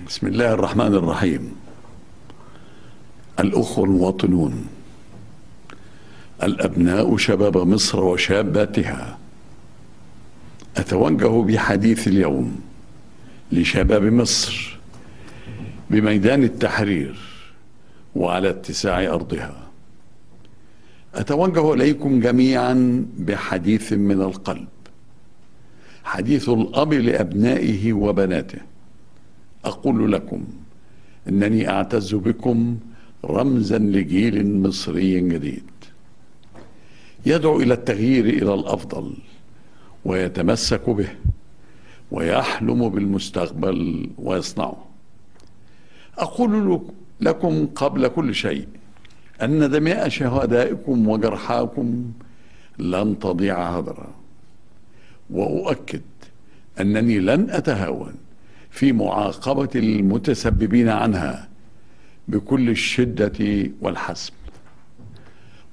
بسم الله الرحمن الرحيم. الأخوة المواطنون، الأبناء شباب مصر وشاباتها، أتوجه بحديث اليوم لشباب مصر بميدان التحرير وعلى اتساع أرضها. أتوجه إليكم جميعا بحديث من القلب، حديث الأب لأبنائه وبناته. أقول لكم إنني أعتز بكم رمزا لجيل مصري جديد يدعو إلى التغيير إلى الأفضل ويتمسك به ويحلم بالمستقبل ويصنعه. أقول لكم قبل كل شيء أن دماء شهدائكم وجرحاكم لن تضيع هدرا، وأؤكد أنني لن أتهاون في معاقبة المتسببين عنها بكل الشدة والحسم،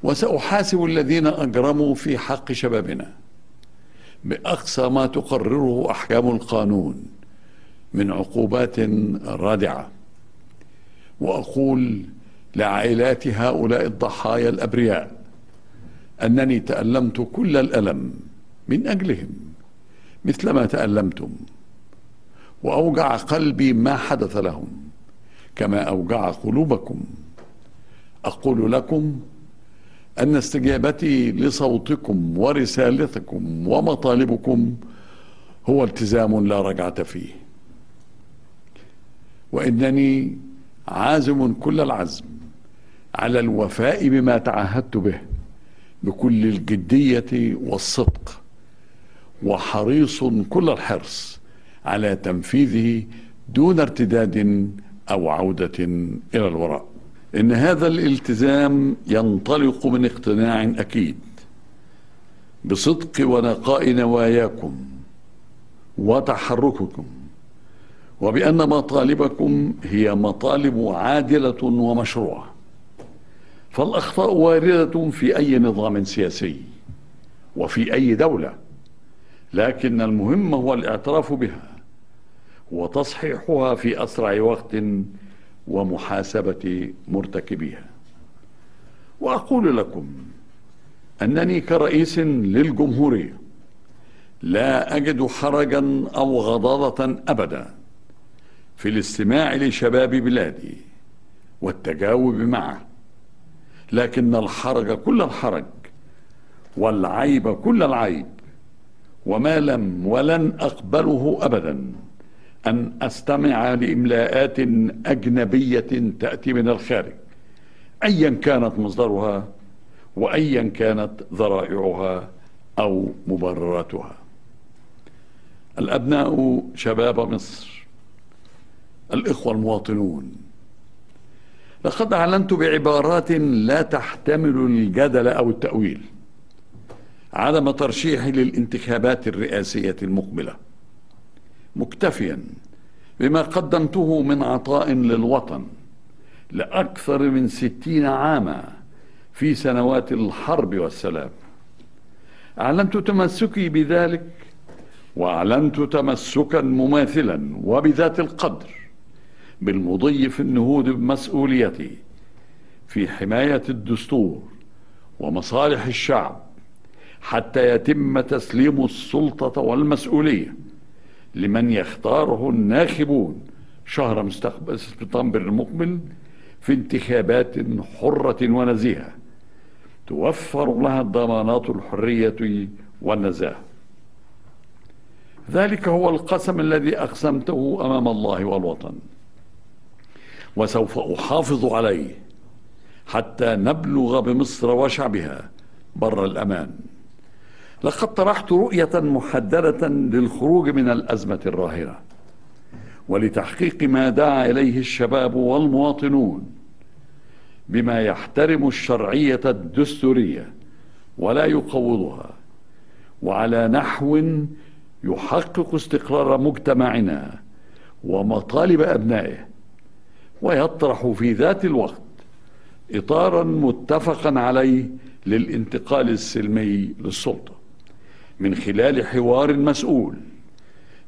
وسأحاسب الذين أجرموا في حق شبابنا بأقصى ما تقرره أحكام القانون من عقوبات رادعة. وأقول لعائلات هؤلاء الضحايا الأبرياء أنني تألمت كل الألم من أجلهم مثلما تألمتم، وأوجع قلبي ما حدث لهم كما أوجع قلوبكم. أقول لكم أن استجابتي لصوتكم ورسالتكم ومطالبكم هو التزام لا رجعة فيه، وإنني عازم كل العزم على الوفاء بما تعهدت به بكل الجدية والصدق، وحريص كل الحرص على تنفيذه دون ارتداد أو عودة إلى الوراء. إن هذا الالتزام ينطلق من اقتناع أكيد بصدق ونقاء نواياكم وتحرككم، وبأن مطالبكم هي مطالب عادلة ومشروعة. فالأخطاء واردة في أي نظام سياسي وفي أي دولة، لكن المهم هو الاعتراف بها وتصحيحها في أسرع وقت ومحاسبة مرتكبيها. وأقول لكم أنني كرئيس للجمهورية لا أجد حرجا أو غضاضة أبدا في الاستماع لشباب بلادي والتجاوب معه، لكن الحرج كل الحرج والعيب كل العيب، وما لم ولن أقبله أبدا أن أستمع لإملاءات أجنبية تأتي من الخارج أيا كانت مصدرها وأيا كانت ذرائعها أو مبرراتها. الأبناء شباب مصر، الإخوة المواطنون، لقد أعلنت بعبارات لا تحتمل الجدل أو التأويل عدم ترشيحي للانتخابات الرئاسية المقبلة، مكتفيا بما قدمته من عطاء للوطن لأكثر من 60 عاما في سنوات الحرب والسلام. أعلنت تمسكي بذلك، وأعلنت تمسكا مماثلا وبذات القدر بالمضي في النهوض بمسؤوليتي في حماية الدستور ومصالح الشعب حتى يتم تسليم السلطة والمسؤولية لمن يختاره الناخبون شهر سبتمبر المقبل في انتخابات حرة ونزيهة توفر لها الضمانات الحرية والنزاهة. ذلك هو القسم الذي أقسمته أمام الله والوطن، وسوف أحافظ عليه حتى نبلغ بمصر وشعبها بر الأمان. لقد طرحت رؤية محددة للخروج من الأزمة الراهنة ولتحقيق ما دعا إليه الشباب والمواطنون بما يحترم الشرعية الدستورية ولا يقوضها، وعلى نحو يحقق استقرار مجتمعنا ومطالب أبنائه، ويطرح في ذات الوقت إطارا متفقا عليه للانتقال السلمي للسلطة من خلال حوار مسؤول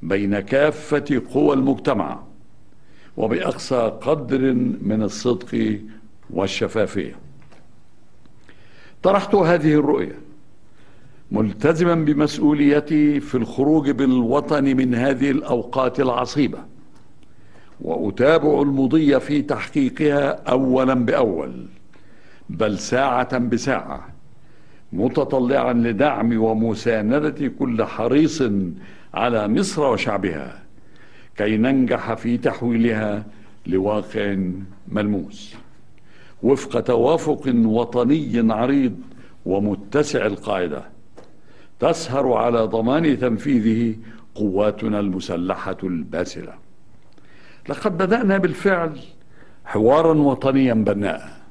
بين كافة قوى المجتمع وبأقصى قدر من الصدق والشفافية. طرحت هذه الرؤية ملتزما بمسؤوليتي في الخروج بالوطن من هذه الأوقات العصيبة، وأتابع المضي في تحقيقها أولا بأول، بل ساعة بساعة، متطلعا لدعم ومساندة كل حريص على مصر وشعبها كي ننجح في تحويلها لواقع ملموس وفق توافق وطني عريض ومتسع القاعدة تسهر على ضمان تنفيذه قواتنا المسلحة الباسلة. لقد بدأنا بالفعل حوارا وطنيا بناء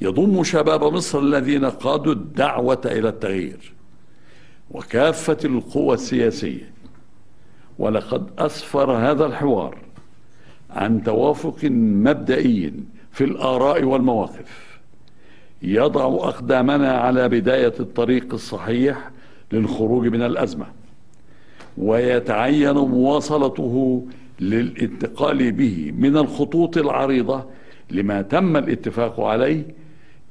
يضم شباب مصر الذين قادوا الدعوة إلى التغيير وكافة القوى السياسية، ولقد أسفر هذا الحوار عن توافق مبدئي في الآراء والمواقف يضع أقدامنا على بداية الطريق الصحيح للخروج من الأزمة، ويتعين مواصلته للانتقال به من الخطوط العريضة لما تم الاتفاق عليه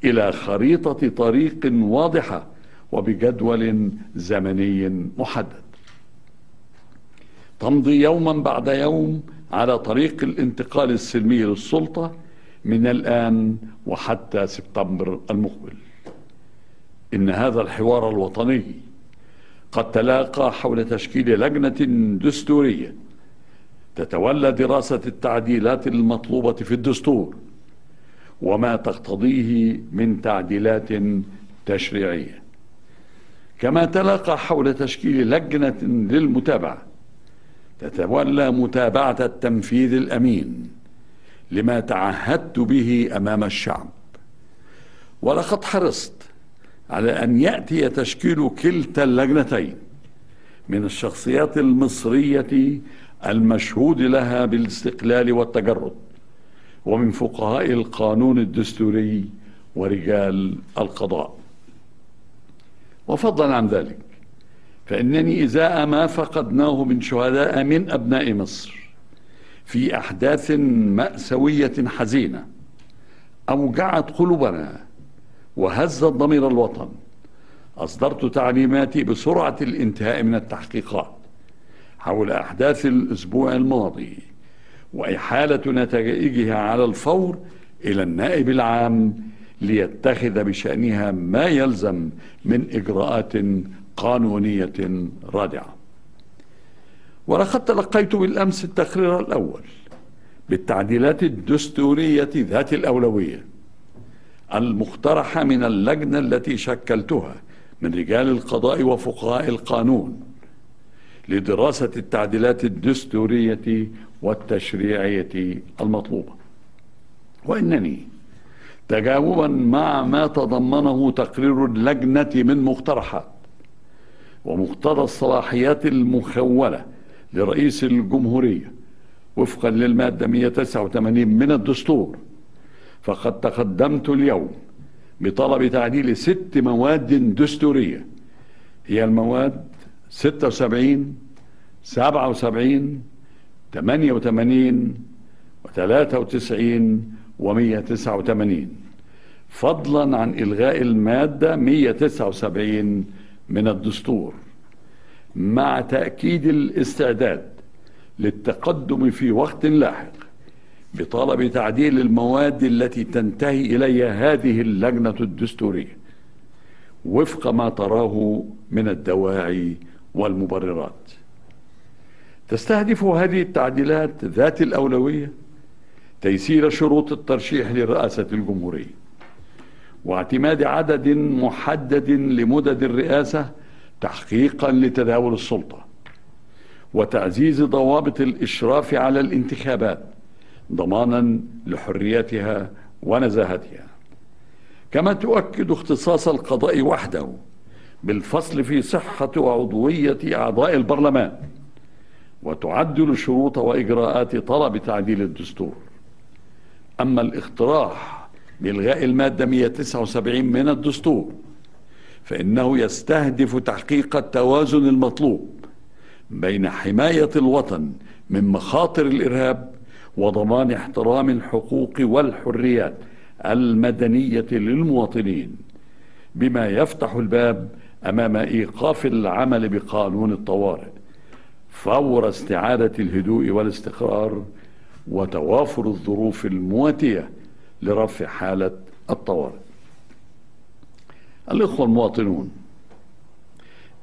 إلى خريطة طريق واضحة وبجدول زمني محدد تمضي يوما بعد يوم على طريق الانتقال السلمي للسلطة من الآن وحتى سبتمبر المقبل. إن هذا الحوار الوطني قد تلاقى حول تشكيل لجنة دستورية تتولى دراسة التعديلات المطلوبة في الدستور وما تقتضيه من تعديلات تشريعية، كما تلاقى حول تشكيل لجنة للمتابعة تتولى متابعة التنفيذ الأمين لما تعهدت به أمام الشعب. ولقد حرصت على أن يأتي تشكيل كلتا اللجنتين من الشخصيات المصرية المشهود لها بالاستقلال والتجرد، ومن فقهاء القانون الدستوري ورجال القضاء. وفضلا عن ذلك فإنني إزاء ما فقدناه من شهداء من أبناء مصر في أحداث مأساوية حزينة أوجعت قلوبنا وهزت ضمير الوطن، أصدرت تعليماتي بسرعة الانتهاء من التحقيقات حول أحداث الأسبوع الماضي وإحالة نتائجها على الفور إلى النائب العام ليتخذ بشأنها ما يلزم من إجراءات قانونية رادعة. ولقد تلقيت بالأمس التقرير الأول بالتعديلات الدستورية ذات الأولوية المقترحة من اللجنة التي شكلتها من رجال القضاء وفقهاء القانون لدراسة التعديلات الدستورية والتشريعية المطلوبة. وإنني تجاوبا مع ما تضمنه تقرير اللجنة من مقترحات ومقتضى الصلاحيات المخولة لرئيس الجمهورية وفقا للمادة 189 من الدستور، فقد تقدمت اليوم بطلب تعديل 6 مواد دستورية، هي المواد 76 77 88 و93 و189، فضلا عن إلغاء المادة 179 من الدستور، مع تأكيد الاستعداد للتقدم في وقت لاحق بطلب تعديل المواد التي تنتهي إليها هذه اللجنة الدستورية وفق ما تراه من الدواعي والمبررات. تستهدف هذه التعديلات ذات الأولوية تيسير شروط الترشيح لرئاسة الجمهورية واعتماد عدد محدد لمدد الرئاسة تحقيقا لتداول السلطة، وتعزيز ضوابط الإشراف على الانتخابات ضمانا لحريتها ونزاهتها. كما تؤكد اختصاص القضاء وحده بالفصل في صحة وعضوية أعضاء البرلمان، وتعدل شروط وإجراءات طلب تعديل الدستور. أما الاقتراح بإلغاء المادة 179 من الدستور فإنه يستهدف تحقيق التوازن المطلوب بين حماية الوطن من مخاطر الإرهاب وضمان احترام الحقوق والحريات المدنية للمواطنين، بما يفتح الباب أمام إيقاف العمل بقانون الطوارئ فور استعادة الهدوء والاستقرار وتوافر الظروف المواتية لرفع حالة الطوارئ. الإخوة المواطنون،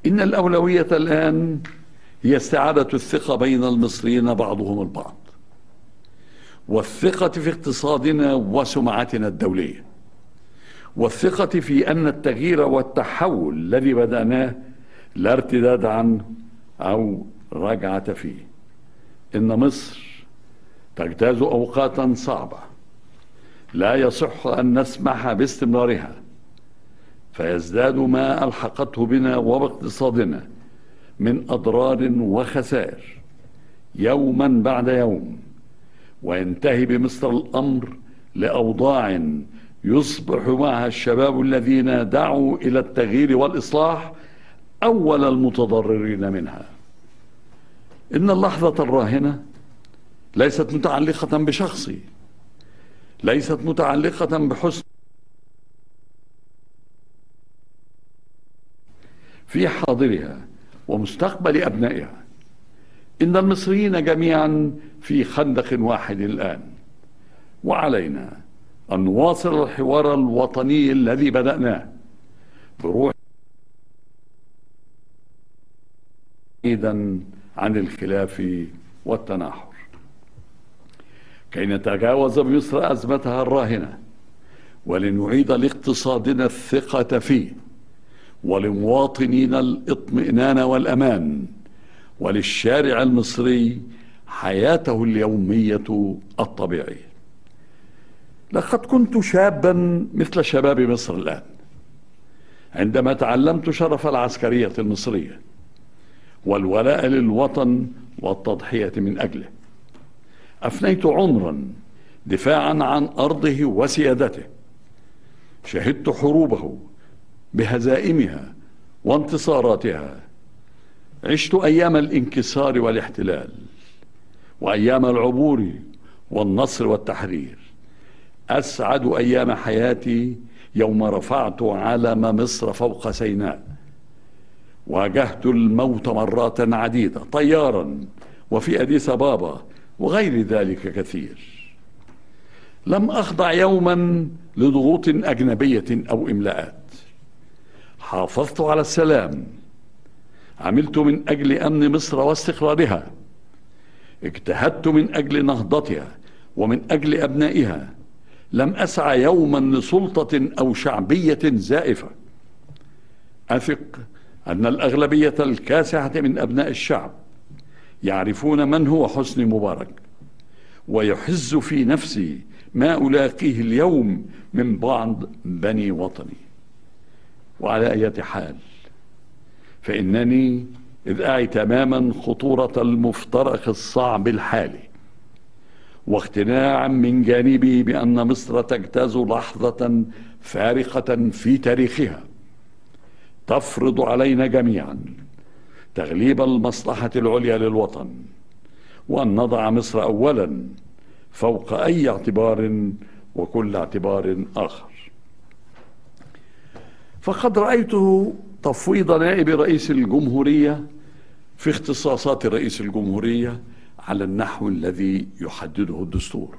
إن الأولوية الآن هي استعادة الثقة بين المصريين بعضهم البعض، والثقة في اقتصادنا وسمعتنا الدولية، والثقة في أن التغيير والتحول الذي بدأناه لا ارتداد عنه أو رجعة فيه. إن مصر تجتاز أوقاتا صعبة لا يصح أن نسمح باستمرارها، فيزداد ما ألحقته بنا وباقتصادنا من أضرار وخسائر يوما بعد يوم، وينتهي بمصر الأمر لأوضاع يصبح معها الشباب الذين دعوا إلى التغيير والإصلاح أول المتضررين منها. إن اللحظة الراهنة ليست متعلقة بشخصي، ليست متعلقة بحسن في حاضرها ومستقبل أبنائها. إن المصريين جميعا في خندق واحد الآن، وعلينا أن نواصل الحوار الوطني الذي بدأناه بروح بعيدا عن الخلاف والتناحر، كي نتجاوز بمصر أزمتها الراهنة، ولنعيد لاقتصادنا الثقة فيه، ولمواطنينا الاطمئنان والأمان، وللشارع المصري حياته اليومية الطبيعية. لقد كنت شابا مثل شباب مصر الآن عندما تعلمت شرف العسكرية المصرية والولاء للوطن والتضحية من أجله. أفنيت عمرا دفاعا عن أرضه وسيادته، شهدت حروبه بهزائمها وانتصاراتها، عشت أيام الانكسار والاحتلال وأيام العبور والنصر والتحرير. أسعد أيام حياتي يوم رفعت علم مصر فوق سيناء، واجهت الموت مرات عديدة طيارا وفي أديس أبابا وغير ذلك كثير. لم أخضع يوما لضغوط أجنبية أو إملاءات، حافظت على السلام، عملت من أجل أمن مصر واستقرارها، اجتهدت من أجل نهضتها ومن أجل أبنائها. لم أسعى يوما لسلطة أو شعبية زائفة. أثق أن الأغلبية الكاسحة من أبناء الشعب يعرفون من هو حسني مبارك، ويحز في نفسي ما ألاقيه اليوم من بعض بني وطني. وعلى أي حال، فإنني إذ أعي تماما خطورة المفترق الصعب الحالي، واقتناعا من جانبي بأن مصر تجتاز لحظة فارقة في تاريخها تفرض علينا جميعا تغليب المصلحة العليا للوطن، وأن نضع مصر أولا فوق أي اعتبار وكل اعتبار آخر. فقد رأيت تفويض نائب رئيس الجمهورية في اختصاصات رئيس الجمهورية على النحو الذي يحدده الدستور.